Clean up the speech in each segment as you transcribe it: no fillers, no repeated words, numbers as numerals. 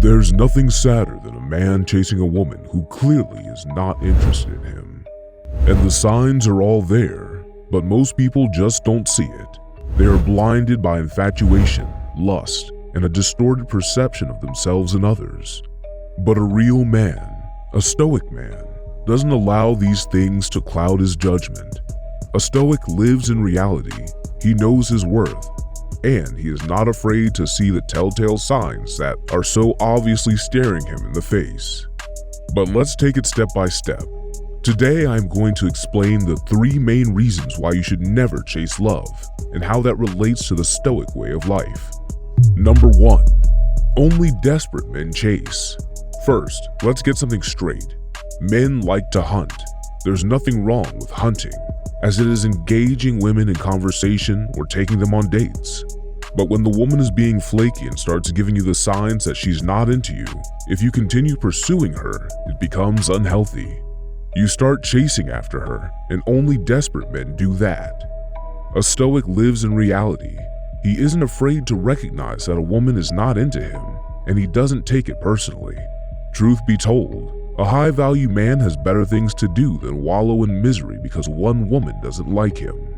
There's nothing sadder than a man chasing a woman who clearly is not interested in him. And the signs are all there, but most people just don't see it. They are blinded by infatuation, lust, and a distorted perception of themselves and others. But a real man, a stoic man, doesn't allow these things to cloud his judgment. A stoic lives in reality, he knows his worth, and he is not afraid to see the telltale signs that are so obviously staring him in the face. But let's take it step by step. Today I'm going to explain the 3 main reasons why you should never chase love, and how that relates to the stoic way of life. Number 1. Only desperate men chase. First, let's get something straight. Men like to hunt. There's nothing wrong with hunting, as it is engaging women in conversation or taking them on dates. But when the woman is being flaky and starts giving you the signs that she's not into you, if you continue pursuing her, it becomes unhealthy. You start chasing after her, and only desperate men do that. A stoic lives in reality. He isn't afraid to recognize that a woman is not into him, and he doesn't take it personally. Truth be told, a high-value man has better things to do than wallow in misery because one woman doesn't like him.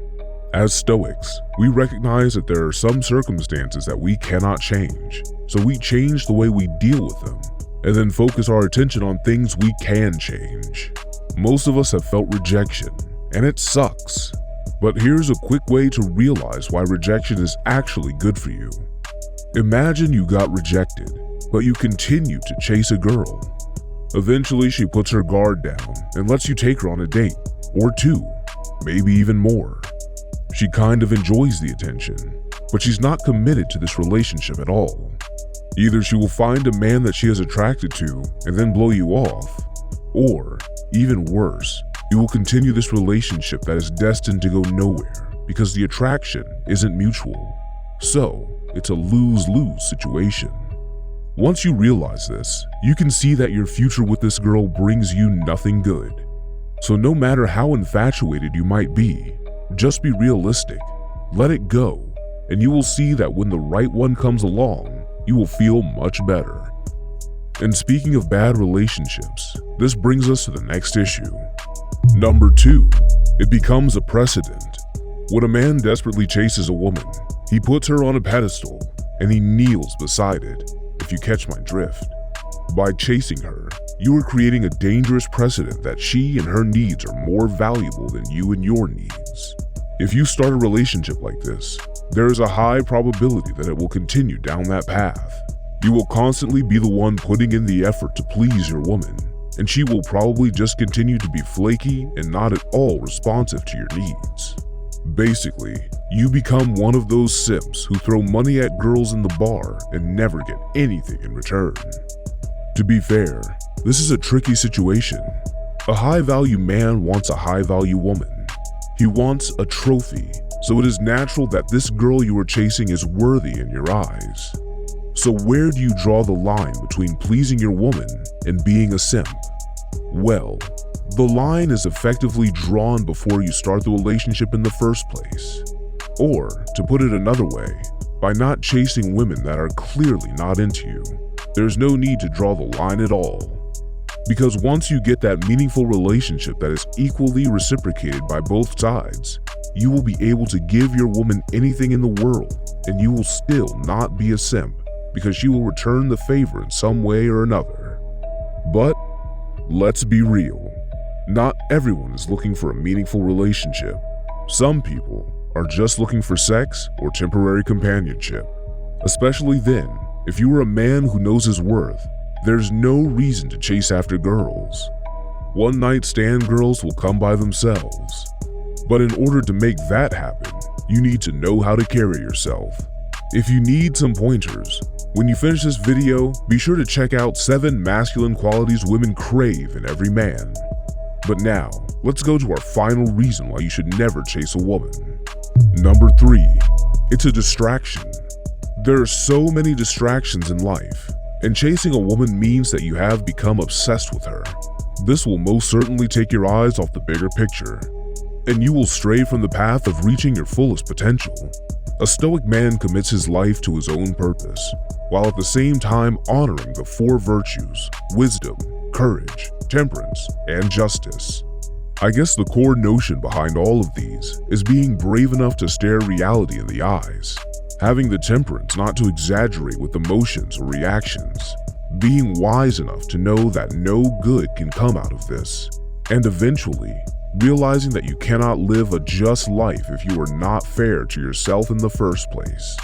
As Stoics, we recognize that there are some circumstances that we cannot change, so we change the way we deal with them, and then focus our attention on things we can change. Most of us have felt rejection, and it sucks. But here's a quick way to realize why rejection is actually good for you. Imagine you got rejected, but you continue to chase a girl. Eventually, she puts her guard down and lets you take her on a date, or 2, maybe even more. She kind of enjoys the attention, but she's not committed to this relationship at all. Either she will find a man that she is attracted to and then blow you off, or, even worse, you will continue this relationship that is destined to go nowhere because the attraction isn't mutual. So, it's a lose-lose situation. Once you realize this, you can see that your future with this girl brings you nothing good. So no matter how infatuated you might be, just be realistic, let it go, and you will see that when the right one comes along, you will feel much better. And speaking of bad relationships, this brings us to the next issue. Number 2, it becomes a precedent. When a man desperately chases a woman, he puts her on a pedestal and he kneels beside it, if you catch my drift. By chasing her, you are creating a dangerous precedent that she and her needs are more valuable than you and your needs. If you start a relationship like this, there is a high probability that it will continue down that path. You will constantly be the one putting in the effort to please your woman, and she will probably just continue to be flaky and not at all responsive to your needs. Basically, you become one of those simps who throw money at girls in the bar and never get anything in return. To be fair, this is a tricky situation. A high-value man wants a high-value woman. He wants a trophy, so it is natural that this girl you are chasing is worthy in your eyes. So where do you draw the line between pleasing your woman and being a simp? Well, the line is effectively drawn before you start the relationship in the first place. Or, to put it another way, by not chasing women that are clearly not into you, there's no need to draw the line at all. Because once you get that meaningful relationship that is equally reciprocated by both sides, you will be able to give your woman anything in the world, and you will still not be a simp because she will return the favor in some way or another. But let's be real. Not everyone is looking for a meaningful relationship. Some people are just looking for sex or temporary companionship. Especially then, if you are a man who knows his worth, there's no reason to chase after girls. One-night stand girls will come by themselves. But in order to make that happen, you need to know how to carry yourself. If you need some pointers, when you finish this video, be sure to check out 7 masculine qualities women crave in every man. But now, let's go to our final reason why you should never chase a woman. Number 3, it's a distraction. There are so many distractions in life, and chasing a woman means that you have become obsessed with her. This will most certainly take your eyes off the bigger picture, and you will stray from the path of reaching your fullest potential. A Stoic man commits his life to his own purpose, while at the same time honoring the four virtues: wisdom, courage, temperance, and justice. I guess the core notion behind all of these is being brave enough to stare reality in the eyes, having the temperance not to exaggerate with emotions or reactions, being wise enough to know that no good can come out of this, and eventually realizing that you cannot live a just life if you are not fair to yourself in the first place.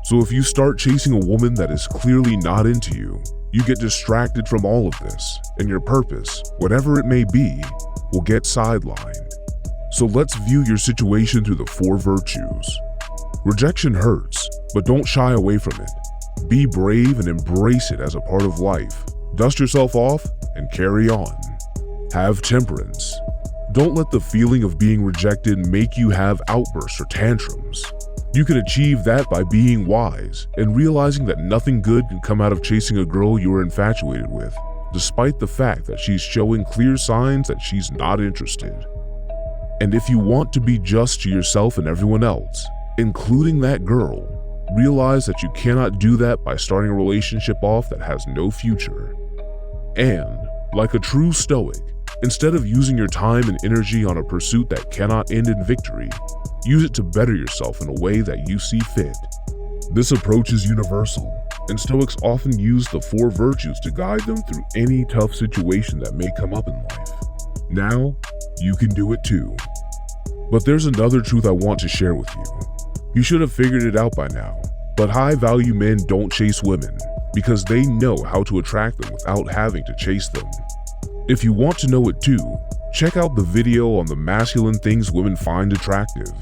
So if you start chasing a woman that is clearly not into you, you get distracted from all of this, and your purpose, whatever it may be, will get sidelined. So let's view your situation through the four virtues. Rejection hurts, but don't shy away from it. Be brave and embrace it as a part of life. Dust yourself off and carry on. Have temperance. Don't let the feeling of being rejected make you have outbursts or tantrums. You can achieve that by being wise and realizing that nothing good can come out of chasing a girl you are infatuated with, despite the fact that she's showing clear signs that she's not interested. And if you want to be just to yourself and everyone else, including that girl, realize that you cannot do that by starting a relationship off that has no future. And, like a true Stoic, instead of using your time and energy on a pursuit that cannot end in victory, use it to better yourself in a way that you see fit. This approach is universal, and Stoics often use the four virtues to guide them through any tough situation that may come up in life. Now, you can do it too. But there's another truth I want to share with you. You should have figured it out by now, but high-value men don't chase women because they know how to attract them without having to chase them. If you want to know it too, check out the video on the masculine things women find attractive.